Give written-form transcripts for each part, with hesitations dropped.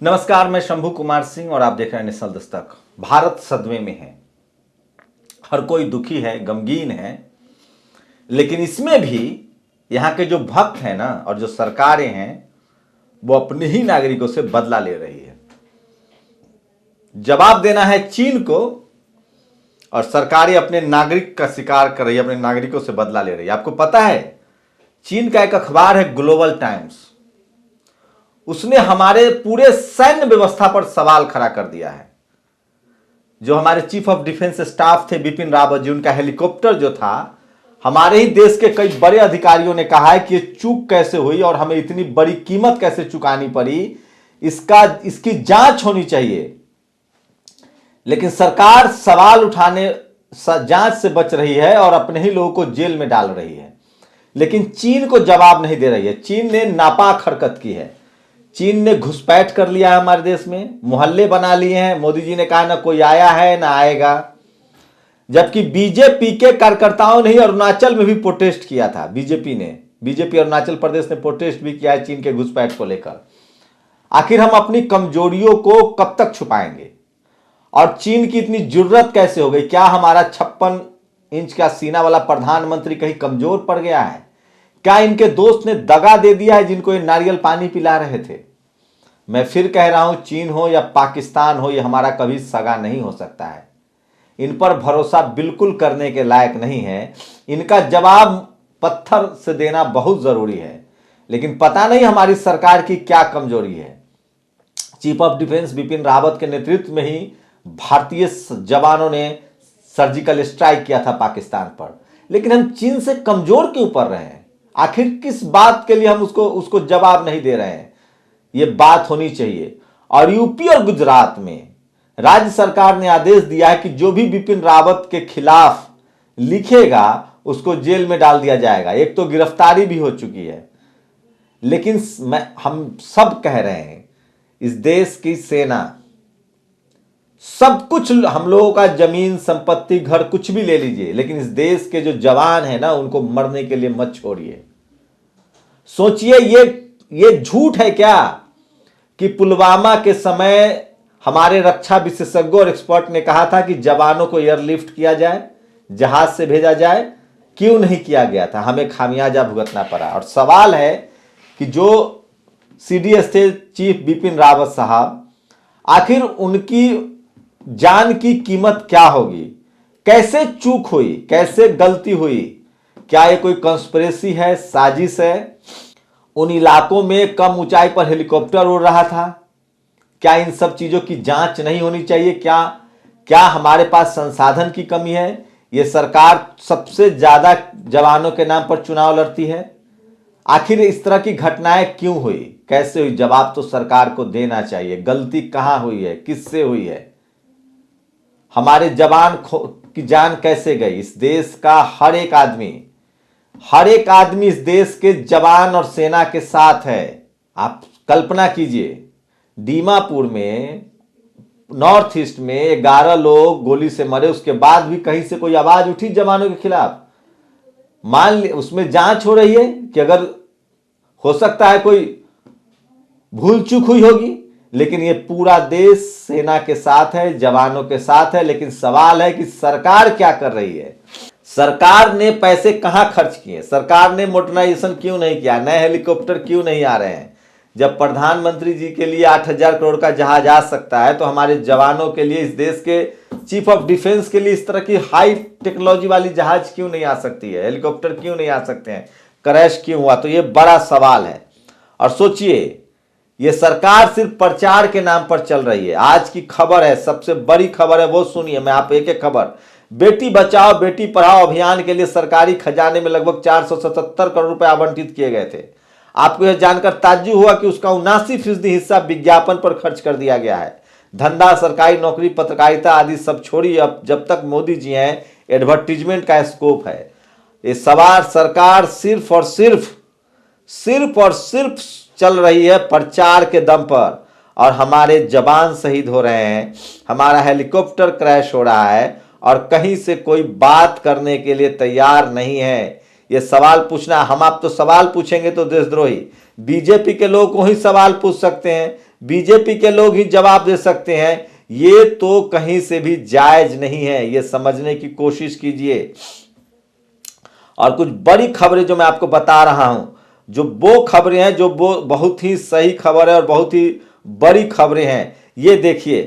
नमस्कार, मैं शंभू कुमार सिंह और आप देख रहे हैं नेशनल दस्तक। भारत सदमे में है, हर कोई दुखी है, गमगीन है, लेकिन इसमें भी यहाँ के जो भक्त हैं ना और जो सरकारें हैं वो अपने ही नागरिकों से बदला ले रही है। जवाब देना है चीन को और सरकारें अपने नागरिक का शिकार कर रही है, अपने नागरिकों से बदला ले रही है। आपको पता है, चीन का एक अखबार है ग्लोबल टाइम्स, उसने हमारे पूरे सैन्य व्यवस्था पर सवाल खड़ा कर दिया है। जो हमारे चीफ ऑफ डिफेंस स्टाफ थे बिपिन रावत जी, उनका हेलीकॉप्टर जो था, हमारे ही देश के कई बड़े अधिकारियों ने कहा है कि ये चूक कैसे हुई और हमें इतनी बड़ी कीमत कैसे चुकानी पड़ी, इसकी जांच होनी चाहिए। लेकिन सरकार सवाल उठाने, जांच से बच रही है और अपने ही लोगों को जेल में डाल रही है। लेकिन चीन को जवाब नहीं दे रही है। चीन ने नापाक हरकत की है। चीन ने घुसपैठ कर लिया है हमारे देश में, मोहल्ले बना लिए हैं। मोदी जी ने कहा ना कोई आया है ना आएगा, जबकि बीजेपी के कार्यकर्ताओं ने ही अरुणाचल में भी प्रोटेस्ट किया था। बीजेपी अरुणाचल प्रदेश ने प्रोटेस्ट भी किया है चीन के घुसपैठ को लेकर। आखिर हम अपनी कमजोरियों को कब तक छुपाएंगे और चीन की इतनी जरूरत कैसे हो गई? क्या हमारा 56 इंच का सीना वाला प्रधानमंत्री कहीं कमजोर पड़ गया है? क्या इनके दोस्त ने दगा दे दिया है जिनको ये नारियल पानी पिला रहे थे? मैं फिर कह रहा हूं, चीन हो या पाकिस्तान हो, ये हमारा कभी सगा नहीं हो सकता है। इन पर भरोसा बिल्कुल करने के लायक नहीं है। इनका जवाब पत्थर से देना बहुत जरूरी है। लेकिन पता नहीं हमारी सरकार की क्या कमजोरी है। Chief of defence Bipin Rawat के नेतृत्व में ही भारतीय जवानों ने सर्जिकल स्ट्राइक किया था पाकिस्तान पर, लेकिन हम चीन से कमजोर क्यों पड़ रहे हैं? आखिर किस बात के लिए हम उसको जवाब नहीं दे रहे हैं? यह बात होनी चाहिए। और यूपी और गुजरात में राज्य सरकार ने आदेश दिया है कि जो भी बिपिन रावत के खिलाफ लिखेगा उसको जेल में डाल दिया जाएगा। एक तो गिरफ्तारी भी हो चुकी है। लेकिन हम सब कह रहे हैं, इस देश की सेना सब कुछ, हम लोगों का जमीन संपत्ति घर कुछ भी ले लीजिए, लेकिन इस देश के जो जवान है ना उनको मरने के लिए मत छोड़िए। सोचिए, ये झूठ है क्या कि पुलवामा के समय हमारे रक्षा विशेषज्ञों और एक्सपर्ट ने कहा था कि जवानों को एयरलिफ्ट किया जाए, जहाज से भेजा जाए? क्यों नहीं किया गया था? हमें खामियाजा भुगतना पड़ा। और सवाल है कि जो सीडीएस थे चीफ बिपिन रावत साहब, आखिर उनकी जान की कीमत क्या होगी? कैसे चूक हुई, कैसे गलती हुई? क्या ये कोई कंस्पिरेसी है, साजिश है? उन इलाकों में कम ऊंचाई पर हेलीकॉप्टर उड़ रहा था। क्या इन सब चीजों की जांच नहीं होनी चाहिए? क्या हमारे पास संसाधन की कमी है? ये सरकार सबसे ज्यादा जवानों के नाम पर चुनाव लड़ती है। आखिर इस तरह की घटनाएं क्यों हुई, कैसे हुई? जवाब तो सरकार को देना चाहिए। गलती कहां हुई है, किससे हुई है? हमारे जवान की जान कैसे गई? इस देश का हर एक आदमी इस देश के जवान और सेना के साथ है। आप कल्पना कीजिए, दीमापुर में, नॉर्थ ईस्ट में 11 लोग गोली से मरे, उसके बाद भी कहीं से कोई आवाज उठी जवानों के खिलाफ? मान ली उसमें जांच हो रही है कि अगर हो सकता है कोई भूल चूक हुई होगी, लेकिन ये पूरा देश सेना के साथ है, जवानों के साथ है। लेकिन सवाल है कि सरकार क्या कर रही है? सरकार ने पैसे कहां खर्च किए? सरकार ने मॉडर्नाइजेशन क्यों नहीं किया? नए हेलीकॉप्टर क्यों नहीं आ रहे हैं? जब प्रधानमंत्री जी के लिए 8,000 करोड़ का जहाज आ सकता है, तो हमारे जवानों के लिए, इस देश के चीफ ऑफ डिफेंस के लिए इस तरह की हाई टेक्नोलॉजी वाली जहाज क्यों नहीं आ सकती है? हेलीकॉप्टर क्यों नहीं आ सकते हैं? क्रैश क्यों हुआ? तो ये बड़ा सवाल है। और सोचिए, ये सरकार सिर्फ प्रचार के नाम पर चल रही है। आज की खबर है, सबसे बड़ी खबर है, वो सुनिए। मैं आप एक खबर, बेटी बचाओ बेटी पढ़ाओ अभियान के लिए सरकारी खजाने में लगभग 477 करोड़ रुपए आवंटित किए गए थे। आपको यह जानकर ताज्जुब हुआ कि उसका 79% हिस्सा विज्ञापन पर खर्च कर दिया गया है। धंधा, सरकारी नौकरी, पत्रकारिता आदि सब छोड़िए, अब जब तक मोदी जी हैं, एडवर्टीजमेंट का स्कोप है। ये सवाल सरकार सिर्फ और सिर्फ चल रही है प्रचार के दम पर, और हमारे जवान शहीद हो रहे हैं, हमारा हेलीकॉप्टर क्रैश हो रहा है, और कहीं से कोई बात करने के लिए तैयार नहीं है। ये सवाल पूछना, हम आप तो सवाल पूछेंगे तो देशद्रोही, बीजेपी के लोगों को ही सवाल पूछ सकते हैं। बीजेपी के लोग ही जवाब दे सकते हैं। ये तो कहीं से भी जायज नहीं है, ये समझने की कोशिश कीजिए। और कुछ बड़ी खबरें जो मैं आपको बता रहा हूं, जो वो खबरें हैं जो वो बहुत ही सही खबर है और बहुत ही बड़ी खबरें हैं। ये देखिए,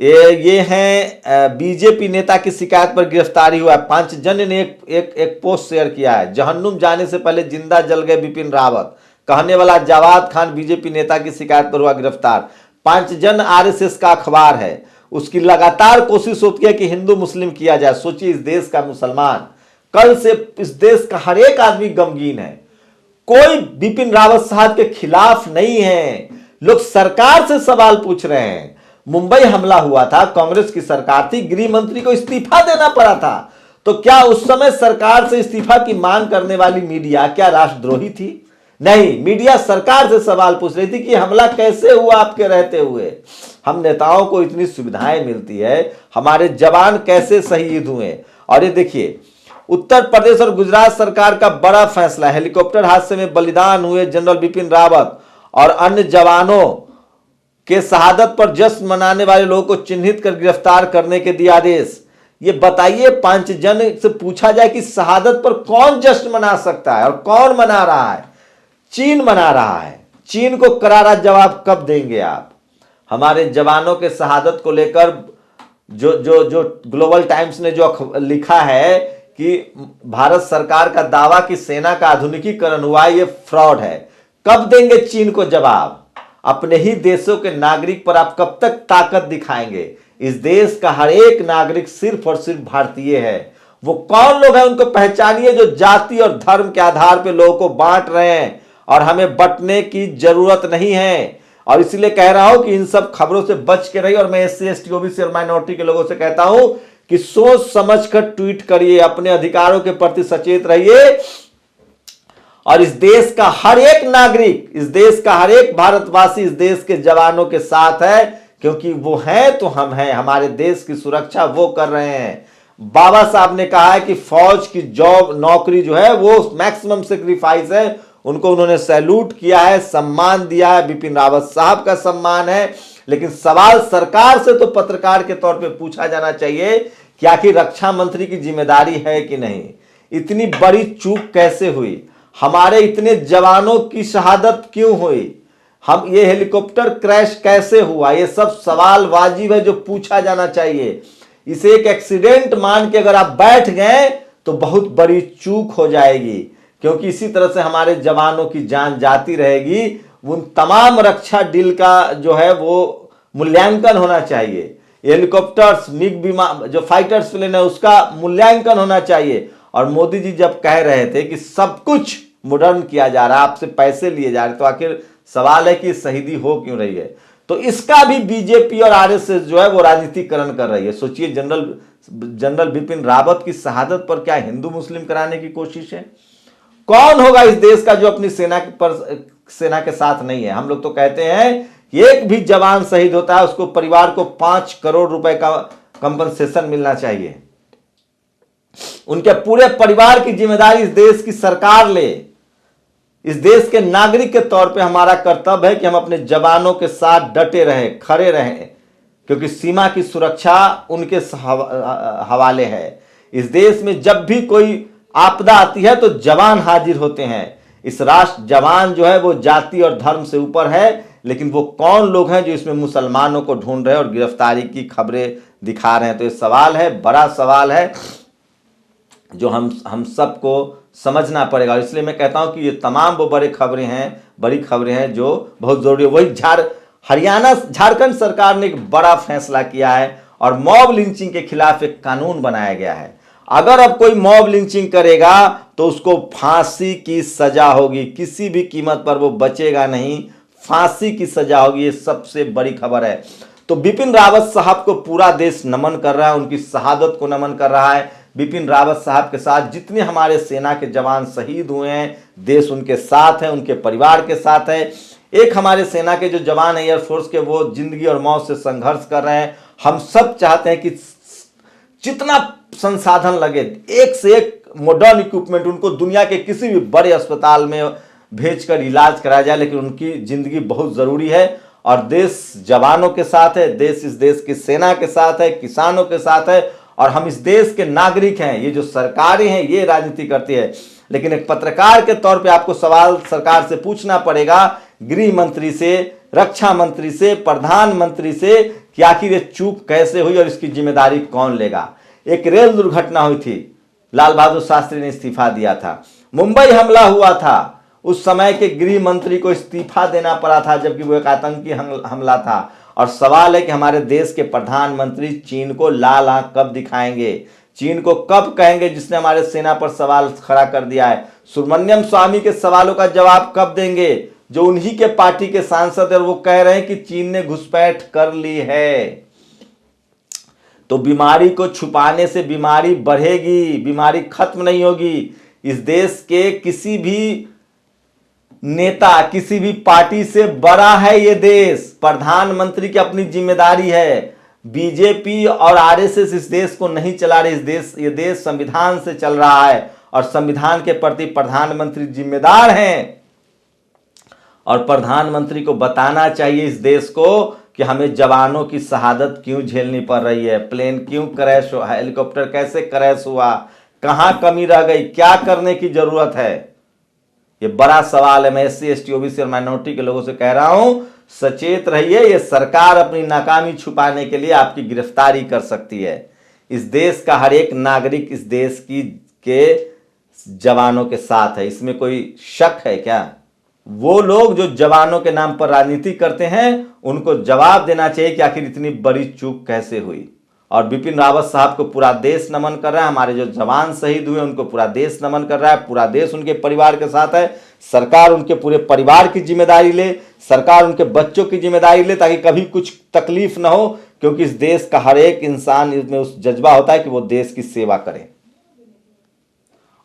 ये हैं बीजेपी नेता की शिकायत पर गिरफ्तारी हुआ है। पांचजन्य ने एक पोस्ट शेयर किया है। जहन्नुम जाने से पहले जिंदा जल गए बिपिन रावत, कहने वाला जवाद खान बीजेपी नेता की शिकायत पर हुआ गिरफ्तार। पांचजन्य आरएसएस का अखबार है, उसकी लगातार कोशिश होती है कि हिंदू मुस्लिम किया जाए। सोचिए, इस देश का मुसलमान, कल से इस देश का हर एक आदमी गमगीन है। कोई बिपिन रावत साहब के खिलाफ नहीं है। लोग सरकार से सवाल पूछ रहे हैं। मुंबई हमला हुआ था, कांग्रेस की सरकार थी, गृह मंत्री को इस्तीफा देना पड़ा था। तो क्या उस समय सरकार से इस्तीफा की मांग करने वाली मीडिया क्या राष्ट्रद्रोही थी? नहीं, मीडिया सरकार से सवाल पूछ रही थी कि हमला कैसे हुआ आपके रहते हुए। हम नेताओं को इतनी सुविधाएं मिलती है, हमारे जवान कैसे शहीद हुए। और ये देखिए, उत्तर प्रदेश और गुजरात सरकार का बड़ा फैसला, हेलीकॉप्टर हादसे में बलिदान हुए जनरल बिपिन रावत और अन्य जवानों के शहादत पर जश्न मनाने वाले लोगों को चिन्हित कर गिरफ्तार करने के दिए आदेश। ये बताइए, पांचजन्य से पूछा जाए कि शहादत पर कौन जश्न मना सकता है और कौन मना रहा है? चीन मना रहा है। चीन को करारा जवाब कब देंगे आप? हमारे जवानों के शहादत को लेकर जो जो जो ग्लोबल टाइम्स ने जो लिखा है कि भारत सरकार का दावा कि सेना का आधुनिकीकरण हुआ, ये फ्रॉड है। कब देंगे चीन को जवाब? अपने ही देशों के नागरिक पर आप कब तक ताकत दिखाएंगे? इस देश का हर एक नागरिक सिर्फ और सिर्फ भारतीय है। वो कौन लोग हैं उनको पहचानिए जो जाति और धर्म के आधार पर लोगों को बांट रहे हैं, और हमें बंटने की जरूरत नहीं है। और इसलिए कह रहा हूं कि इन सब खबरों से बच के रहिए। और मैं एससी एसटी ओबीसी और माइनॉरिटी के लोगों से कहता हूं कि सोच समझकर ट्वीट करिए, अपने अधिकारों के प्रति सचेत रहिए। और इस देश का हर एक नागरिक, इस देश का हर एक भारतवासी इस देश के जवानों के साथ है, क्योंकि वो हैं तो हम हैं। हमारे देश की सुरक्षा वो कर रहे हैं। बाबा साहब ने कहा है कि फौज की जॉब, नौकरी जो है वो मैक्सिमम सेक्रीफाइस है। उनको उन्होंने सैल्यूट किया है, सम्मान दिया है। बिपिन रावत साहब का सम्मान है। लेकिन सवाल सरकार से तो पत्रकार के तौर पे पूछा जाना चाहिए कि आखिर रक्षा मंत्री की जिम्मेदारी है कि नहीं? इतनी बड़ी चूक कैसे हुई? हमारे इतने जवानों की शहादत क्यों हुई? हम ये हेलीकॉप्टर क्रैश कैसे हुआ? ये सब सवाल वाजिब है जो पूछा जाना चाहिए। इसे एक एक्सीडेंट मान के अगर आप बैठ गए तो बहुत बड़ी चूक हो जाएगी, क्योंकि इसी तरह से हमारे जवानों की जान जाती रहेगी। उन तमाम रक्षा डील का जो है वो मूल्यांकन होना चाहिए। हेलीकॉप्टर्स, मिग विमान, जो फाइटर्स प्लेन है उसका मूल्यांकन होना चाहिए। और मोदी जी जब कह रहे थे कि सब कुछ मॉडर्न किया जा रहा है, आपसे पैसे लिए जा रहे, तो आखिर सवाल है कि शहीदी हो क्यों रही है? तो इसका भी बीजेपी और आरएसएस जो है वो राजनीतिकरण कर रही है। सोचिए, जनरल बिपिन रावत की शहादत पर क्या हिंदू मुस्लिम कराने की कोशिश है? कौन होगा इस देश का जो अपनी सेना के साथ नहीं है? हम लोग तो कहते हैं एक भी जवान शहीद होता है उसको परिवार को 5 करोड़ रुपए का कंपनसेशन मिलना चाहिए। उनके पूरे परिवार की जिम्मेदारी इस देश की सरकार ले। इस देश के नागरिक के तौर पे हमारा कर्तव्य है कि हम अपने जवानों के साथ डटे रहें, खड़े रहें, क्योंकि सीमा की सुरक्षा उनके हवाले है। इस देश में जब भी कोई आपदा आती है तो जवान हाजिर होते हैं। इस राष्ट्र जवान जो है वो जाति और धर्म से ऊपर है। लेकिन वो कौन लोग हैं जो इसमें मुसलमानों को ढूंढ रहे हैं और गिरफ्तारी की खबरें दिखा रहे हैं? तो ये सवाल है, बड़ा सवाल है, जो हम सबको समझना पड़ेगा। इसलिए मैं कहता हूं कि ये तमाम वो बड़ी खबरें हैं जो बहुत जरूरी है। वही झारखंड सरकार ने एक बड़ा फैसला किया है और मॉब लिंचिंग के खिलाफ एक कानून बनाया गया है। अगर अब कोई मॉब लिंचिंग करेगा तो उसको फांसी की सजा होगी, किसी भी कीमत पर वो बचेगा नहीं, फांसी की सजा होगी। ये सबसे बड़ी खबर है। तो बिपिन रावत साहब को पूरा देश नमन कर रहा है, उनकी शहादत को नमन कर रहा है। बिपिन रावत साहब के साथ जितने हमारे सेना के जवान शहीद हुए हैं, देश उनके साथ है, उनके परिवार के साथ है। एक हमारे सेना के जो जवान है एयरफोर्स के, वो जिंदगी और मौत से संघर्ष कर रहे हैं। हम सब चाहते हैं कि जितना संसाधन लगे, एक से एक मॉडर्न इक्विपमेंट उनको दुनिया के किसी भी बड़े अस्पताल में भेजकर इलाज कराया जाए, लेकिन उनकी जिंदगी बहुत जरूरी है और देश जवानों के साथ है, देश इस देश की सेना के साथ है, किसानों के साथ है और हम इस देश के नागरिक हैं। ये जो सरकारें हैं ये राजनीति करती है, लेकिन एक पत्रकार के तौर पे आपको सवाल सरकार से पूछना पड़ेगा, गृह मंत्री से, रक्षा मंत्री से, प्रधानमंत्री से, कि आखिर ये चूक कैसे हुई और इसकी जिम्मेदारी कौन लेगा। एक रेल दुर्घटना हुई थी, लाल बहादुर शास्त्री ने इस्तीफा दिया था। मुंबई हमला हुआ था, उस समय के गृह मंत्री को इस्तीफा देना पड़ा था, जबकि वो एक आतंकी हमला था। और सवाल है कि हमारे देश के प्रधानमंत्री चीन को लाल आंख कब दिखाएंगे, चीन को कब कहेंगे जिसने हमारे सेना पर सवाल खड़ा कर दिया है। सुब्रमण्यम स्वामी के सवालों का जवाब कब देंगे, जो उन्हीं के पार्टी के सांसद है और वो कह रहे हैं कि चीन ने घुसपैठ कर ली है। तो बीमारी को छुपाने से बीमारी बढ़ेगी, बीमारी खत्म नहीं होगी। इस देश के किसी भी नेता, किसी भी पार्टी से बड़ा है ये देश। प्रधानमंत्री की अपनी जिम्मेदारी है। बीजेपी और आरएसएस इस देश को नहीं चला रही। ये देश संविधान से चल रहा है और संविधान के प्रति प्रधानमंत्री जिम्मेदार हैं। और प्रधानमंत्री को बताना चाहिए इस देश को कि हमें जवानों की शहादत क्यों झेलनी पड़ रही है, प्लेन क्यों क्रैश हुआ, हेलीकॉप्टर कैसे क्रैश हुआ, कहां कमी रह गई, क्या करने की जरूरत है। ये बड़ा सवाल है। मैं SC ST OBC और माइनॉरिटी के लोगों से कह रहा हूं, सचेत रहिए। ये सरकार अपनी नाकामी छुपाने के लिए आपकी गिरफ्तारी कर सकती है। इस देश का हर एक नागरिक इस देश के जवानों के साथ है, इसमें कोई शक है क्या। वो लोग जो जवानों के नाम पर राजनीति करते हैं उनको जवाब देना चाहिए कि आखिर इतनी बड़ी चूक कैसे हुई। और बिपिन रावत साहब को पूरा देश नमन कर रहा है। हमारे जो जवान शहीद हुए उनको पूरा देश नमन कर रहा है। पूरा देश उनके परिवार के साथ है। सरकार उनके पूरे परिवार की जिम्मेदारी ले, सरकार उनके बच्चों की जिम्मेदारी ले, ताकि कभी कुछ तकलीफ ना हो, क्योंकि इस देश का हर एक इंसान इसमें उस जज्बा होता है कि वो देश की सेवा करे।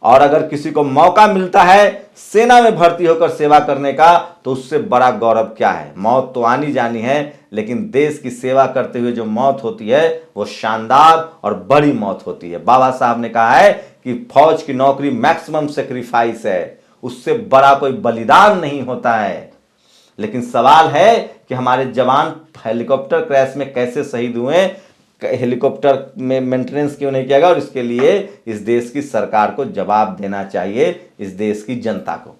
और अगर किसी को मौका मिलता है सेना में भर्ती होकर सेवा करने का, तो उससे बड़ा गौरव क्या है। मौत तो आनी जानी है, लेकिन देश की सेवा करते हुए जो मौत होती है वो शानदार और बड़ी मौत होती है। बाबा साहब ने कहा है कि फौज की नौकरी मैक्सिमम सेक्रीफाइस है, उससे बड़ा कोई बलिदान नहीं होता है। लेकिन सवाल है कि हमारे जवान हेलीकॉप्टर क्रैश में कैसे शहीद हुए, हेलीकॉप्टर में मेंटेनेंस क्यों नहीं किया गया, और इसके लिए इस देश की सरकार को जवाब देना चाहिए, इस देश की जनता को।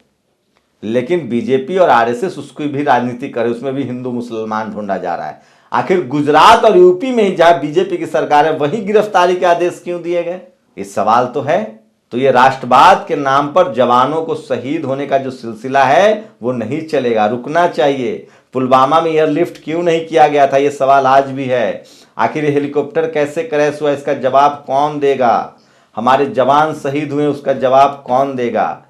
लेकिन बीजेपी और आरएसएस उसकी भी राजनीति करे, उसमें भी हिंदू मुसलमान ढूंढा जा रहा है। आखिर गुजरात और यूपी में ही जहां बीजेपी की सरकार है वहीं गिरफ्तारी के आदेश क्यों दिए गए, ये सवाल तो है। तो ये राष्ट्रवाद के नाम पर जवानों को शहीद होने का जो सिलसिला है वो नहीं चलेगा, रुकना चाहिए। पुलवामा में एयरलिफ्ट क्यों नहीं किया गया था, ये सवाल आज भी है। आखिर ये हेलीकॉप्टर कैसे क्रैश हुआ, इसका जवाब कौन देगा। हमारे जवान शहीद हुए, उसका जवाब कौन देगा।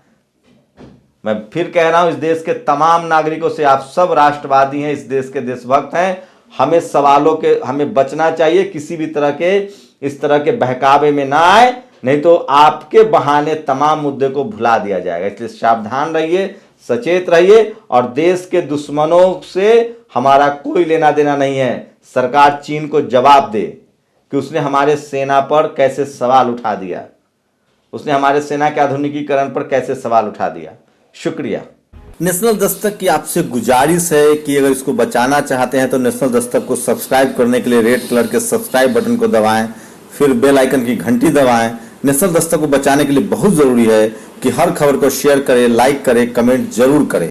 मैं फिर कह रहा हूं, इस देश के तमाम नागरिकों से, आप सब राष्ट्रवादी हैं, इस देश के देशभक्त हैं, हमें सवालों के हमें बचना चाहिए, किसी भी तरह के इस तरह के बहकावे में ना आए, नहीं तो आपके बहाने तमाम मुद्दे को भुला दिया जाएगा। इसलिए सावधान रहिए, सचेत रहिए, और देश के दुश्मनों से हमारा कोई लेना देना नहीं है। सरकार चीन को जवाब दे कि उसने हमारे सेना पर कैसे सवाल उठा दिया, उसने हमारे सेना के आधुनिकीकरण पर कैसे सवाल उठा दिया। शुक्रिया। नेशनल दस्तक की आपसे गुजारिश है कि अगर इसको बचाना चाहते हैं तो नेशनल दस्तक को सब्सक्राइब करने के लिए रेड कलर के सब्सक्राइब बटन को दबाएं, फिर बेल आइकन की घंटी दबाएं। नेशनल दस्तक को बचाने के लिए बहुत जरूरी है कि हर खबर को शेयर करें, लाइक करें, कमेंट जरूर करें।